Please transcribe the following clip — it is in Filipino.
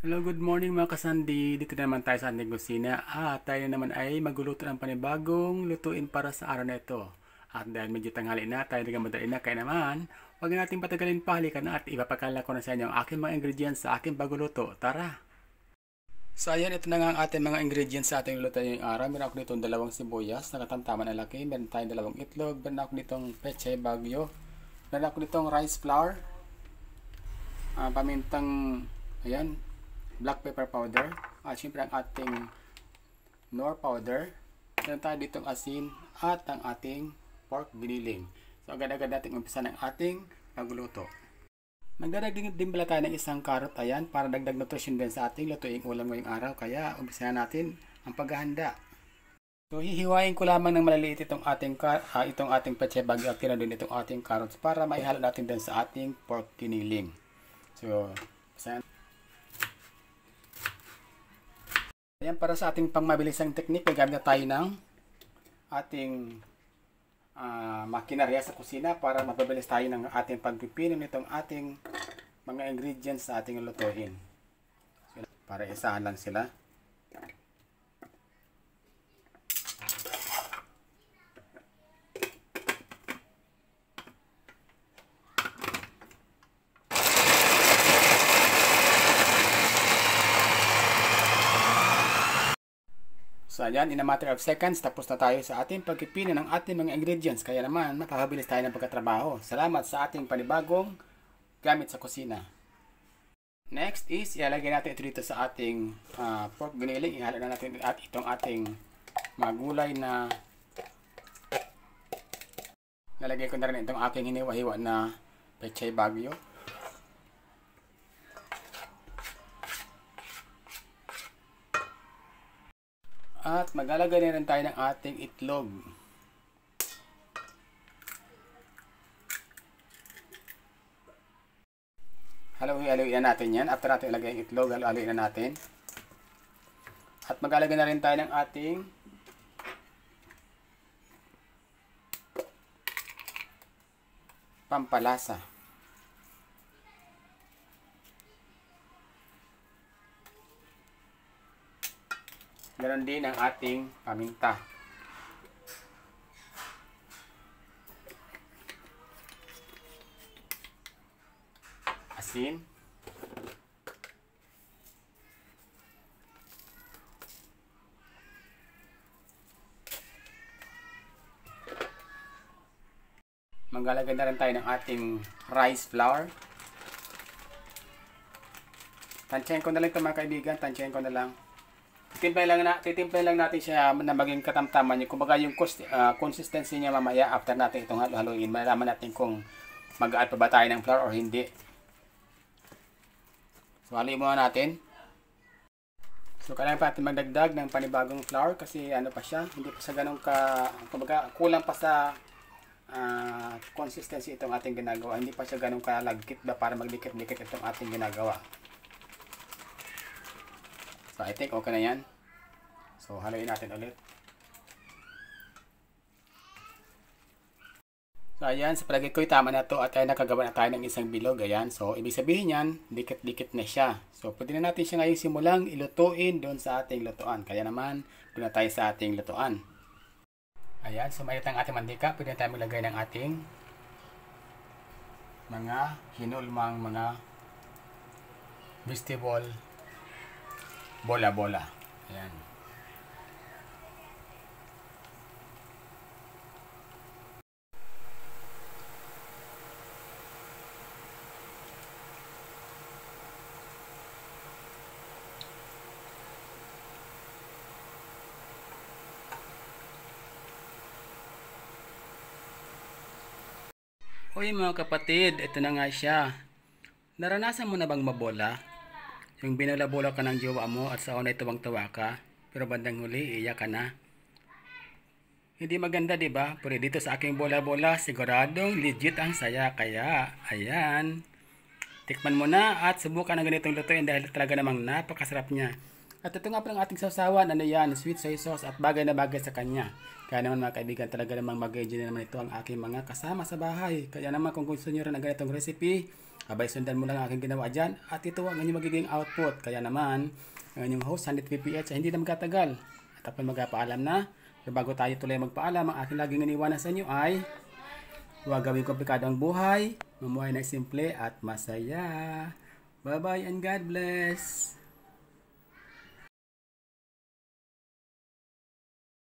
Hello, good morning mga kasandi. Dito na naman tayo sa ating kusina at tayo na naman ay magluluto ng panibagong lutuin para sa araw na ito. At dahil medyo tanghali na, tayo nagmamadali na, kaya naman, huwag na natin patagalin pa, halika na at ipapakala ko na sa inyo ang aking mga ingredients sa aking bago luto. Tara! So ayan, ito na nga ang ating mga ingredients sa ating luto ngayong araw. Meron ako ditong dalawang sibuyas, nakatamtaman na laki. Meron tayong dalawang itlog. Meron ako ditong pechay bagyo. Meron ako ditong rice flour. Pamintang, ayan, black pepper powder, at syempre ang ating nor powder. Meron tayo ditong asin at ang ating pork giniling. So agad-agad natin umpisa ng ating pagluluto. Magdadagdag din pala tayo ng isang carrot, ayan, para dagdag nutrition din sa ating lutuing ulam ngayong araw. Kaya umpisa natin ang paghahanda. So hihiwain ko lamang ng maliliit itong ating pechay bagyo at din itong ating carrots para maihalo natin din sa ating pork giniling. So ayan, para sa ating pangmabilisang teknik, gagamit na tayo ng ating makinarya sa kusina para mapabilis tayo ng ating pagpipino nitong ating mga ingredients sa ating lutuin. So, para isahan lang sila. So ayan, in a matter of seconds, tapos na tayo sa ating pagpipino ng ating mga ingredients. Kaya naman, mapapabilis tayo ng pagkatrabaho. Salamat sa ating panibagong gamit sa kusina. Next is, ilalagay natin ito dito sa ating pork giniling. Ihalo na natin at itong ating mga gulay na lalagay ko na rin itong aking hiniwa-hiwa na pechay bagyo. At maglalagay na rin tayo ng ating itlog. Haluin natin yan. After natin ilagay ang itlog, haluin na natin. At maglalagay na rin tayo ng ating pampalasa. Ganon din ang ating paminta. Asin. Maglalagay na rin tayo ng ating rice flour. Tansyahin ko na lang ito mga kaibigan, tansyahin ko na lang. Titimpay lang natin siya na maging katamtaman niya. Kumbaga yung consistency niya mamaya after natin itong haluin. Malalaman natin kung mag-add pa ba tayo ng flour or hindi. So haluin muna natin. So kailangan pa natin magdagdag ng panibagong flour kasi ano pa siya, hindi pa siya ganun kumbaga kulang pa sa consistency itong ating ginagawa. Hindi pa siya ganun kalagkit ba para magdikit-dikit itong ating ginagawa. So, I think okay na yan. So, haluin natin ulit. So, ayan. Sa palagay ko, tama na to at ay nakagawa na tayo ng isang bilog. Ayan. So, ibig sabihin yan, dikit-dikit na siya. So, pwede na natin siya ngayon simulang ilutuin doon sa ating lutuan. Kaya naman, doon na tayo sa ating lutuan. Ayan. So, mainit ang ating mantika. Pwede na tayo maglagay ng ating mga hinulmang mga vegetable bola-bola. Ayan. Uy mga kapatid, ito na nga siya. Naranasan mo na bang mabola? Yung binalabola ka ng jowa mo at sa una ay tuwang-tuwa ka, pero bandang huli, iiyak ka na. Hindi maganda, di ba? Pero dito sa aking bola-bola, siguradong legit ang saya. Kaya, ayan. Tikman mo na at subukan ang ganitong lutuin dahil talaga namang napakasarap niya. At ito nga pala ang ating sausawan, ano yan, sweet soy sauce at bagay na bagay sa kanya. Kaya naman mga kaibigan, talaga namang mag-enjoy naman ito ang aking mga kasama sa bahay. Kaya naman kung gusto nyo rin ang ganitong recipe, Abay, sundan mo lang ang aking ginawa dyan. At ito ang inyong magiging output. Kaya naman, ang inyong host, 100 PPH, ay hindi na magkatagal. At ako magpapaalam na. Pero bago tayo tuloy magpaalam, ang aking laging iniwanan sa inyo ay huwag gawing komplikado ang buhay. Mamuhay ng simple at masaya. Bye-bye and God bless.